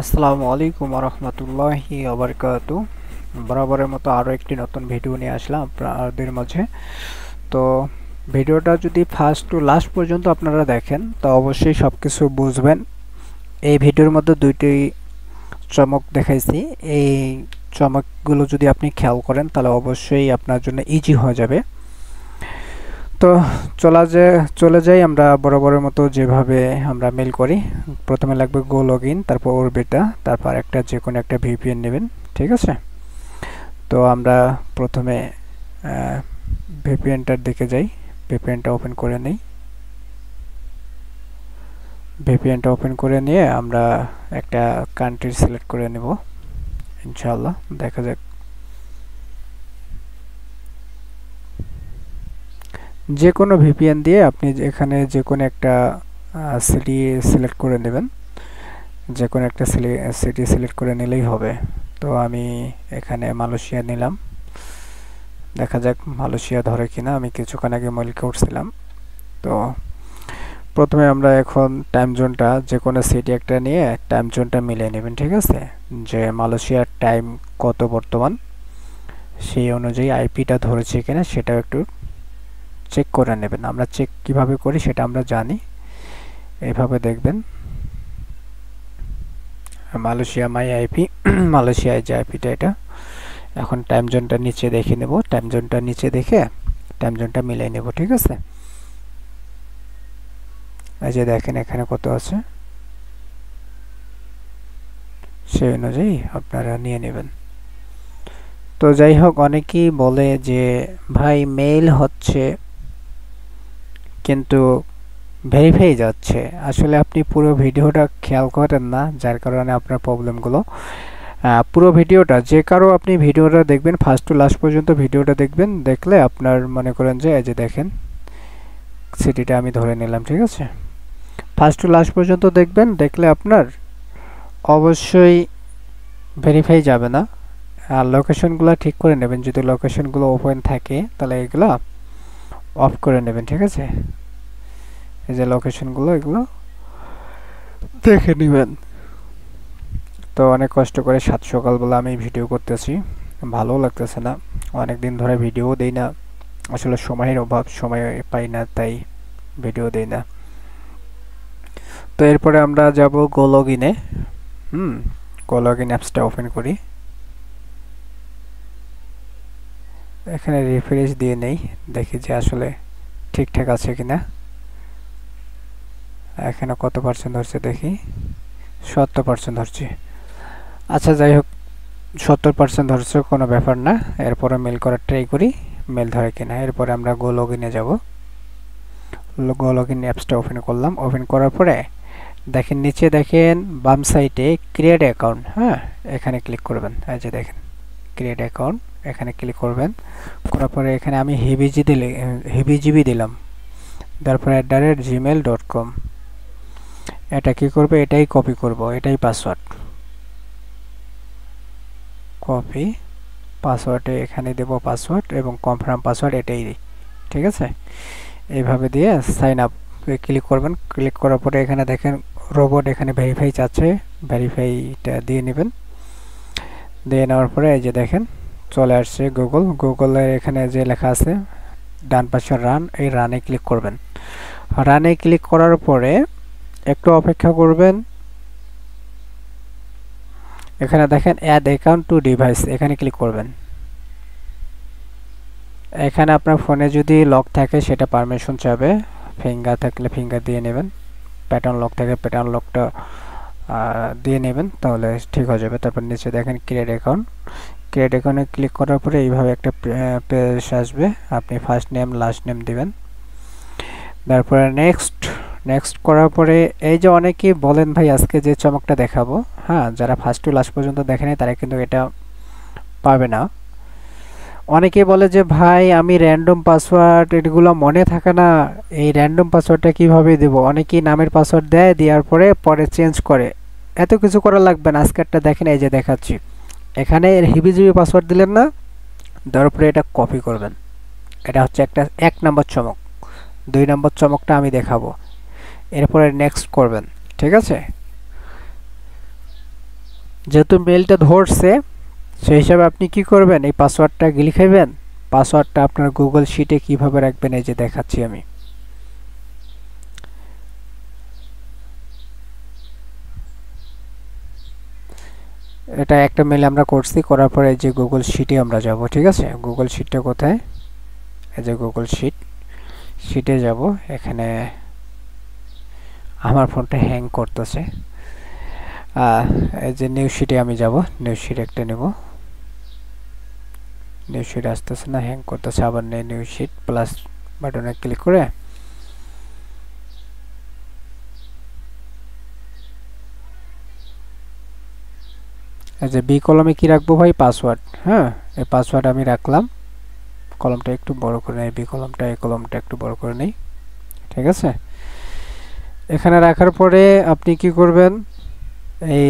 আসসালামু আলাইকুম রহমতুল্লাহি আবরকাতু। বরাবরের মতো আরও একটি নতুন ভিডিও নিয়ে আসলাম আপনাদের মাঝে। তো ভিডিওটা যদি ফার্স্ট টু লাস্ট পর্যন্ত আপনারা দেখেন তো অবশ্যই সব কিছু বুঝবেন। এই ভিডিওর মধ্যে দুইটি চমক দেখাইছি। এই চমকগুলো যদি আপনি খেয়াল করেন তাহলে অবশ্যই আপনার জন্য ইজি হয়ে যাবে। তো চলে যাই আমরা বরাবরের মতো যেভাবে আমরা মেল করি। প্রথমে লাগবে গো লগইন, তারপর অরবিটা, তারপর যে কোনো একটা ভিপিএন নেবেন। ঠিক আছে, তো আমরা প্রথমে ভিপিএনটার দিকে যাই। ভিপিএনটা ওপেন করে নিই। ভিপিএনটা ওপেন করে নিয়ে আমরা একটা কান্ট্রি সিলেক্ট করে নেব ইনশাআল্লাহ। দেখা যাক। যে কোনো ভিপিএন দিয়ে আপনি এখানে যে কোনো একটা সিটি সিলেক্ট করে নেবেন। যে কোনো একটা সিটি সিলেক্ট করে নিলেই হবে। তো আমি এখানে মালয়েশিয়া নিলাম। দেখা যাক মালয়েশিয়া ধরে কিনা। আমি কিছুক্ষণ আগে মেল করছিলাম। তো প্রথমে আমরা এখন টাইম জোনটা যে কোনো সিটি একটা নিয়ে টাইম জোনটা মিলিয়ে নেবেন। ঠিক আছে, যে মালয়েশিয়ার টাইম কত বর্তমান, সেই অনুযায়ী আইপিটা ধরেছে কিনা সেটাও একটু চেক করে নেবেন। আমরা চেক কিভাবে করি সেটা আমরা জানি। এইভাবে দেখবেন মালয়েশিয়া মাই আইপি, মালয়েশিয়ায় যে আইপিটা এটা। এখন টাইম জোনটা নিচে দেখে নেব। টাইম জোনটা নিচে দেখে টাইম জোনটা মিলিয়ে নেব। ঠিক আছে, এই যে দেখেন এখানে কত আছে, সেই অনুযায়ী আপনারা নিয়ে নেবেন। তো যাই হোক, অনেকেই বলে যে ভাই মেইল হচ্ছে কিন্তু ভেরিফাই যাচ্ছে। আসলে আপনি পুরো ভিডিওটা খেয়াল করেন না, যার কারণে আপনার প্রবলেমগুলো। পুরো ভিডিওটা যে কারো আপনি ভিডিওটা দেখবেন, ফার্স্ট টু লাস্ট পর্যন্ত ভিডিওটা দেখবেন। দেখলে আপনার মনে করেন যে এই যে দেখেন সিটিটা আমি ধরে নিলাম। ঠিক আছে, ফার্স্ট টু লাস্ট পর্যন্ত দেখবেন। দেখলে আপনার অবশ্যই ভেরিফাই যাবে না। আর লোকেশনগুলো ঠিক করে নেবেন। যদি লোকেশনগুলো ওপেন থাকে তাহলে এগুলো অফ করে নেবেন। ঠিক আছে, এই যে লোকেশনগুলো এগুলো দেখে নেবেন। তো অনেক কষ্ট করে সকালবেলা আমি ভিডিও করতেছি, ভালো লাগতেছে না। অনেক দিন ধরে ভিডিও দেই না, আসলে সময়ের অভাব, সময় পাই না, তাই ভিডিও দেই না। তো এরপরে আমরা যাব গো লগইনে। গো লগইন অ্যাপসটা ওপেন করি। এখানে রিফ্রেশ দিয়ে নেই, দেখি যে আসলে ঠিকঠাক আছে কিনা। এখানে কত পার্সেন্ট ধরছে দেখি, 70% ধরছে। আচ্ছা যাই হোক, 70% ধরছে, কোনো ব্যাপার না। এরপরে মেল করার ট্রাই করি, মেল ধরে কিনা। এরপরে আমরা গো লগইনে যাব। গো লগইন অ্যাপসটা ওপেন করলাম। ওপেন করার পরে দেখেন নিচে দেখেন বাম সাইডে ক্রিয়েট অ্যাকাউন্ট। হ্যাঁ, এখানে ক্লিক করবেন। এই যে দেখেন ক্রিয়েট অ্যাকাউন্ট, এখানে ক্লিক করবেন। করার পরে এখানে আমি হিবিজিবি দিলাম। তারপরে @gmail.com। এটা কি করবে, এটাই কপি করব, এটাই পাসওয়ার্ড। কপি পাসওয়ার্ডে এখানে দেব পাসওয়ার্ড এবং কনফার্ম পাসওয়ার্ড এটাই দিই। ঠিক আছে, এইভাবে দিয়ে সাইন আপ ক্লিক করবেন। ক্লিক করার পরে এখানে দেখেন রোবট এখানে ভেরিফাই চাচ্ছে, ভেরিফাইটা দিয়ে নেবেন। দিয়ে নেওয়ার পরে এই যে দেখেন চলে আসছে গুগলের এখানে যে লেখা আছে ডান পাশে রান, এই রানে ক্লিক করবেন। রানে ক্লিক করার পরে একটু অপেক্ষা করবেন। এখানে দেখেন অ্যাড অ্যাকাউন্ট টু ডিভাইস, এখানে ক্লিক করবেন। এখানে আপনার ফোনে যদি লক থাকে সেটা পারমিশন চাবে, ফিঙ্গার থাকলে ফিঙ্গার দিয়ে নেবেন, প্যাটার্ন লক থাকে প্যাটার্ন লকটা দিয়ে নেবেন, তাহলে ঠিক হয়ে যাবে। তারপর নিচে দেখেন ক্রিয়েট অ্যাকাউন্ট। ক্রিয়েট অ্যাকাউন্টে ক্লিক করার পরে এইভাবে একটা পেজ আসবে। আপনি ফার্স্ট নেম লাস্ট নেম দিবেন। তারপরে নেক্সট করার পরে এই যে অনেকেই বলেন ভাই আজকে যে চমকটা দেখাবো, হ্যাঁ, যারা ফার্স্ট টু লাস্ট পর্যন্ত দেখেনি তারা কিন্তু এটা পাবে না। অনেকেই বলে যে ভাই আমি র্যান্ডম পাসওয়ার্ড এগুলো মনে থাকে না, এই র্যান্ডম পাসওয়ার্ডটা কিভাবে দেব। অনেকেই নামের পাসওয়ার্ড দেয়, দেওয়ার পরে চেঞ্জ করে। এত কিছু করা লাগবে না, আজকেরটা দেখেন, এই যে দেখাচ্ছি। এখানে হিবিজিবি পাসওয়ার্ড দিলেন না, দেওয়ার পরে এটা কপি করবেন। এটা হচ্ছে একটা 1 নম্বর চমক। 2 নম্বর চমকটা আমি দেখাবো, এরপরে নেক্সট করবেন। ঠিক আছে, যেহেতু মেলটা ধরছে সেই হিসাবে আপনি কি করবেন, এই পাসওয়ার্ডটা লিখাইবেন। পাসওয়ার্ডটা আপনার গুগল শিটে কিভাবে রাখবেন এই যে দেখাচ্ছি আমি। এটা একটা মেল আমরা করছি, করার পরে এই যে গুগল শিটে আমরা যাব। ঠিক আছে, গুগল শিটটা কোথায়, এই যে গুগল শিটে যাব। এখানে আমার ফোনটা হ্যাং করতেছে, এই যে নিউ শিটে আমি যাব। নিউ শিট একটা নেব, নিউ শিট আসতেছে না, হ্যাং করতেছে। আবার নিউ শিট প্লাস বাটনে ক্লিক করে এই যে বি কলমে কি রাখবো ভাই, পাসওয়ার্ড। হ্যাঁ, এই পাসওয়ার্ড আমি রাখলাম। কলমটা একটু বড় করে নেই, বি কলমটা, এই কলমটা একটু বড় করে নেই। ঠিক আছে, এখানে রাখার পরে আপনি কি করবেন, এই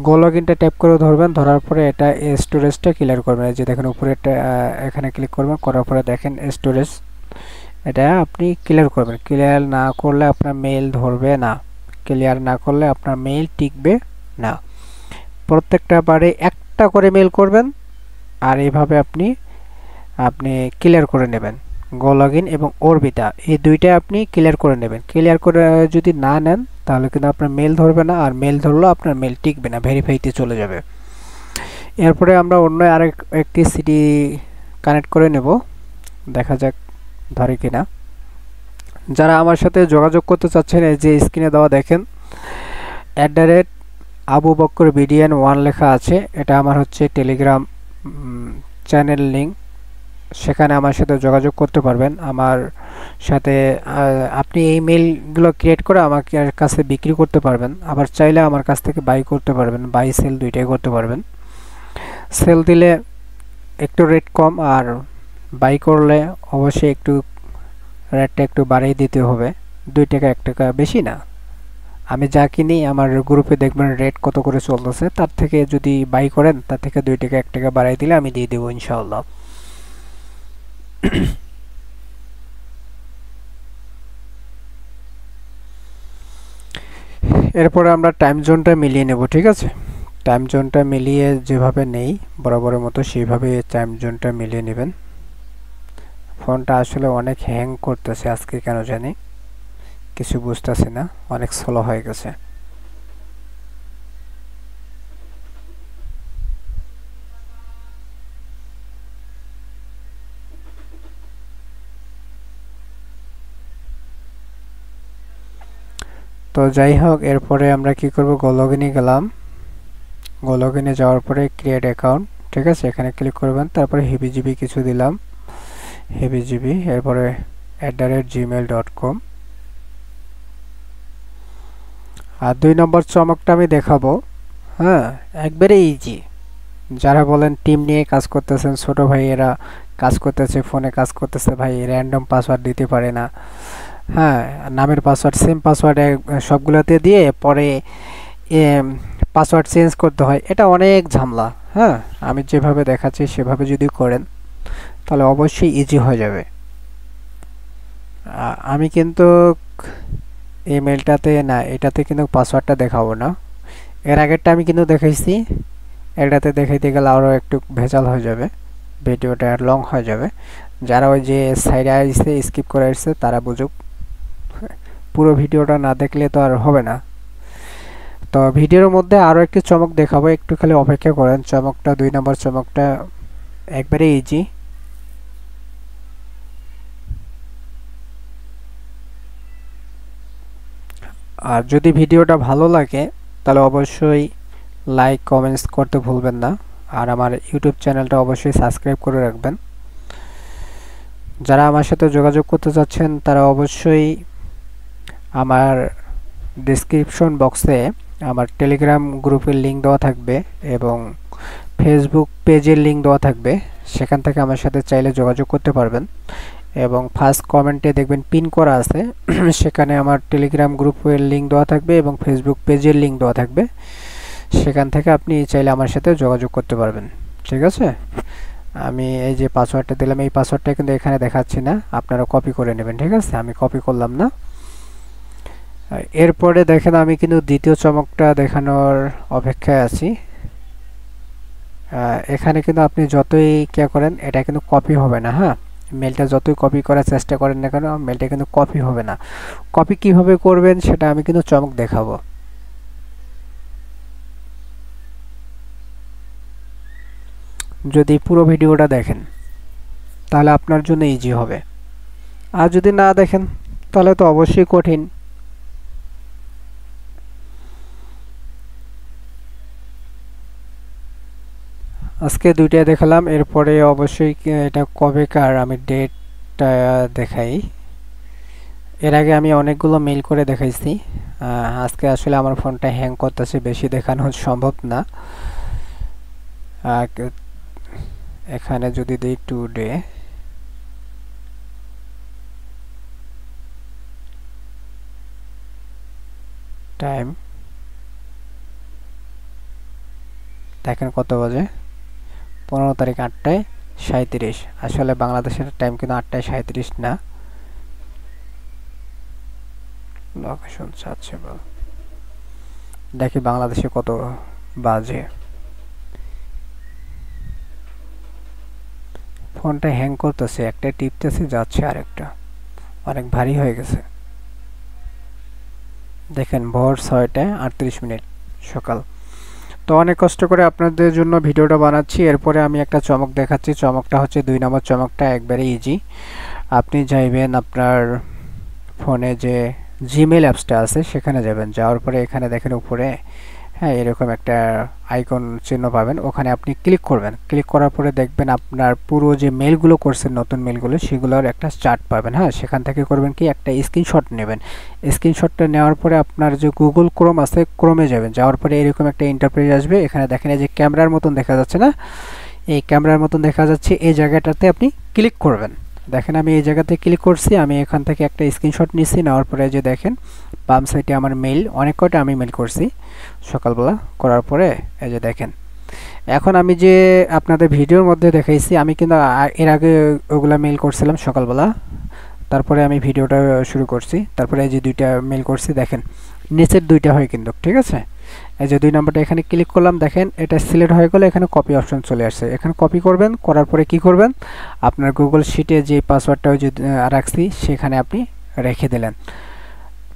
গো লগইনটা ট্যাপ করে ধরবেন। ধরার পরে এটা স্টোরেজটা ক্লিয়ার করবেন। এই যে দেখেন উপরে একটা এখানে ক্লিক করবেন, করার পরে দেখেন স্টোরেজ, এটা আপনি ক্লিয়ার করবেন। ক্লিয়ার না করলে আপনার মেইল ধরবে না, ক্লিয়ার না করলে আপনার মেইল টিকবে না। প্রত্যেকটা বারে একটা করে মেইল করবেন, আর এইভাবে আপনি ক্লিয়ার করে নেবেন। গো লগইন এবং অর্বিতা এই দুইটা আপনি ক্লিয়ার করে নেবেন। ক্লিয়ার করে যদি না নেন তাহলে কিন্তু আপনার মেল ধরবে না, আর মেল ধরলেও আপনার মেল টিকবে না, ভেরিফাইতে চলে যাবে। এরপরে আমরা অন্য একটি সিটি কানেক্ট করে নেব, দেখা যাক ধরে কিনা। যারা আমার সাথে যোগাযোগ করতে চাচ্ছেন এই যে স্ক্রিনে দেওয়া দেখেন @আবু বক্কর BDN1 লেখা আছে, এটা আমার হচ্ছে টেলিগ্রাম চ্যানেল লিঙ্ক। সেখানে আমার সাথে যোগাযোগ করতে পারবেন। আমার সাথে আপনি এই মেইলগুলো ক্রিয়েট করে আমার কাছে বিক্রি করতে পারবেন, আবার চাইলে আমার কাছ থেকে বাই করতে পারবেন। বাই সেল দুইটাই করতে পারবেন। সেল দিলে একটু রেট কম, আর বাই করলে অবশ্যই একটু রেটটা একটু বাড়িয়ে দিতে হবে, 2 টাকা 1 টাকা, বেশি না। আমি যা কিনি আমার গ্রুপে দেখবেন রেট কত করে চলতেছে, তার থেকে যদি বাই করেন তার থেকে 2 টাকা 1 টাকা বাড়াই দিলে আমি দিয়ে দেবো ইনশাআল্লাহ। এরপরে আমরা টাইম জোনটা মিলিয়ে নেব। ঠিক আছে, টাইম জোনটা মিলিয়ে যেভাবে নেই বরাবরের মতো সেইভাবে টাইম জোনটা মিলিয়ে নেবেন। ফোনটা আসলে অনেক হ্যাং করতেছে আজকে, কেন জানি কিছু বুঝতেছি না, অনেক স্লো হয়ে গেছে। তো যাই হোক, এরপরে আমরা কি করব, গো লগইনে গেলাম। গো লগইনে যাওয়ার পরে ক্রিয়েট অ্যাকাউন্ট, ঠিক আছে, এখানে ক্লিক করবেন। তারপরে হেবিজিবি কিছু দিলাম, হেবিজিবি। এরপরে @gmail.com। আর 2 নম্বর চমকটা আমি দেখাবো। হ্যাঁ, একবারে ইজি। যারা বলেন টিম নিয়ে কাজ করতেছেন, ছোট ভাই এরা কাজ করতেছে, ফোনে কাজ করতেছে, ভাই র্যান্ডম পাসওয়ার্ড দিতে পারে না। হ্যাঁ, নামের পাসওয়ার্ড সেম পাসওয়ার্ড সবগুলোতে দিয়ে পরে পাসওয়ার্ড চেঞ্জ করতে হয়, এটা অনেক ঝামেলা। হ্যাঁ, আমি যেভাবে দেখাচ্ছি সেভাবে যদি করেন তাহলে অবশ্যই ইজি হয়ে যাবে। আমি কিন্তু এই মেলটাতে না, এটাতে কিন্তু পাসওয়ার্ডটা দেখাবো না। এর আগেরটা আমি কিন্তু দেখাইছি, এটাতে দেখাইতে গেলে আরও একটু ভেজাল হয়ে যাবে, ভিডিওটা লং হয়ে যাবে। যারা ওই যে সাইডে আসছে স্কিপ করে আসছে তারা বুঝুক, পুরো ভিডিওটা না দেখলে তো আর হবে না। তো ভিডিওর মধ্যে আরও একটি চমক দেখাবো, একটু খালি অপেক্ষা করেন। চমকটা 2 নম্বর চমকটা একবারে ইজি। আর যদি ভিডিওটা ভালো লাগে তাহলে অবশ্যই লাইক কমেন্টস করতে ভুলবেন না, আর আমার ইউটিউব চ্যানেলটা অবশ্যই সাবস্ক্রাইব করে রাখবেন। যারা আমার সাথে যোগাযোগ করতে চাচ্ছেন তারা অবশ্যই আমার ডেসক্রিপশন বক্সে আমার টেলিগ্রাম গ্রুপের লিঙ্ক দেওয়া থাকবে এবং ফেসবুক পেজের লিঙ্ক দেওয়া থাকবে, সেখান থেকে আমার সাথে চাইলে যোগাযোগ করতে পারবেন। এবং ফার্স্ট কমেন্টে দেখবেন পিন করা আছে, সেখানে আমার টেলিগ্রাম গ্রুপের লিঙ্ক দেওয়া থাকবে এবং ফেসবুক পেজের লিঙ্ক দেওয়া থাকবে, সেখান থেকে আপনি চাইলে আমার সাথে যোগাযোগ করতে পারবেন। ঠিক আছে, আমি এই যে পাসওয়ার্ডটা দিলাম, এই পাসওয়ার্ডটা কিন্তু এখানে দেখাচ্ছি না, আপনারা কপি করে নেবেন। ঠিক আছে, আমি কপি করলাম না। এরপরে দেখেন আমি কিন্তু দ্বিতীয় চমকটা দেখানোর অপেক্ষায় আছি। এখানে কিন্তু আপনি যতই কে করেন এটা কিন্তু কপি হবে না। হ্যাঁ, মেলটা যতই কপি করার চেষ্টা করেন না কেন মেলটা কিন্তু কপি হবে না। কপি কিভাবে করবেন সেটা আমি কিন্তু চমক দেখাবো। যদি পুরো ভিডিওটা দেখেন তাহলে আপনার জন্য ইজি হবে, আর যদি না দেখেন তাহলে তো অবশ্যই কঠিন। আজকে দুইটা দেখালাম, এরপরে অবশ্যই এটা কবেকার আমি ডেটটা দেখাই। এর আগে আমি অনেকগুলো মেল করে দেখাইছি। আজকে আসলে আমার ফোনটা হ্যাং করতেছে, বেশি দেখানো সম্ভব না। এখানে যদি দিই টুডে, টাইম দেখেন কত বাজে, 15 তারিখ 8টায় 37। আসলে বাংলাদেশের টাইম কিন্তু 8টায় 37 না। লোকেশন চাচ্ছে বল, দেখি বাংলাদেশে কত বাজে। ফোনটা হ্যাং করতেছে, একটা টিপতেছে যাচ্ছে আরেকটা, অনেক ভারী হয়ে গেছে। দেখেন ভোর 6টায় 38 সকাল। তো অনেক কষ্ট করে আপনাদের জন্য ভিডিওটা বানাচ্ছি। এরপরে আমি একটা চমক দেখাচ্ছি। চমকটা হচ্ছে 2 নম্বর চমকটা একবারে ইজি। আপনি যাইবেন আপনার ফোনে যে জিমেল অ্যাপসটা আছে সেখানে যাবেন, যাওয়ার পরে এখানে দেখেন উপরে হ্যাঁ এরকম একটা আইকন চিহ্ন পাবেন, ওখানে আপনি ক্লিক করবেন। ক্লিক করার পরে দেখবেন আপনার পুরো যে মেলগুলো করছেন নতুন মেলগুলো সেগুলোর একটা চার্ট পাবেন। হ্যাঁ, সেখান থেকে করবেন কি একটা স্ক্রিনশট নেবেন। স্ক্রিনশটটা নেওয়ার পরে আপনার যে গুগল ক্রোম আছে ক্রোমে যাবেন, যাওয়ার পরে এরকম একটা ইন্টারপ্রেজ আসবে। এখানে দেখেন এই যে ক্যামেরার মতন দেখা যাচ্ছে না, এই ক্যামেরার মতন দেখা যাচ্ছে, এই জায়গাটাতে আপনি ক্লিক করবেন। দেখেন আমি এই জায়গাতে ক্লিক করছি, আমি এখান থেকে একটা স্ক্রিনশট নিচ্ছি, নেওয়ার পরে যে দেখেন বাম সাইডে আমার মেইল, অনেক কয়টা আমি মেল করছি সকালবেলা, করার পরে এই যে দেখেন এখন আমি যে আপনাদের ভিডিওর মধ্যে দেখাইছি আমি কিন্তু এর আগে ওগুলা মেল করছিলাম সকালবেলা, তারপরে আমি ভিডিওটা শুরু করছি, তারপরে এই যে দুইটা মেল করছি দেখেন নিচের দুইটা হয় কিন্তু, ঠিক আছে। এই যে 2 নম্বরটা এখানে ক্লিক করলাম, দেখেন এটা সিলেক্ট হয়ে গেলে এখানে কপি অপশন চলে আসছে, এখানে কপি করবেন। করার পরে কি করবেন, আপনার গুগল শিটে যে পাসওয়ার্ডটা ওই যে রাখছি সেখানে আপনি রেখে দিলেন।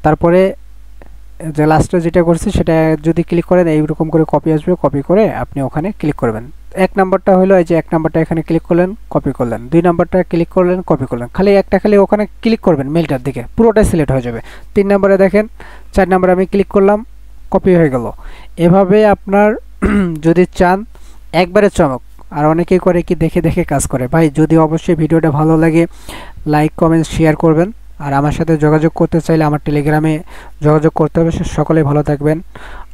তারপরে যে লাস্টে যেটা করছি সেটা যদি ক্লিক করেন এইরকম করে কপি আসবে, কপি করে আপনি ওখানে ক্লিক করবেন। 1 নাম্বারটা হলো এই যে 1 নাম্বারটা এখানে ক্লিক করলেন, কপি করলেন। 2 নাম্বারটা ক্লিক করলেন, কপি করলেন। খালি একটা খালি ওখানে ক্লিক করবেন মেলটার দিকে, পুরোটাই সিলেক্ট হয়ে যাবে। 3 নম্বরে দেখেন 4 নম্বরে আমি ক্লিক করলাম, কপি হয়ে গেল। এভাবে আপনার যদি চান একবারে চমক। আর অনেকেই করে কি দেখে দেখে কাজ করে। ভাই যদি অবশ্যই ভিডিওটা ভালো লাগে লাইক কমেন্ট শেয়ার করবেন। আর আমার সাথে যোগাযোগ করতে চাইলে আমার টেলিগ্রামে যোগাযোগ করতে হবে। সকলেই ভালো থাকবেন,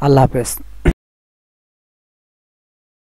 আল্লাহ হাফেজ।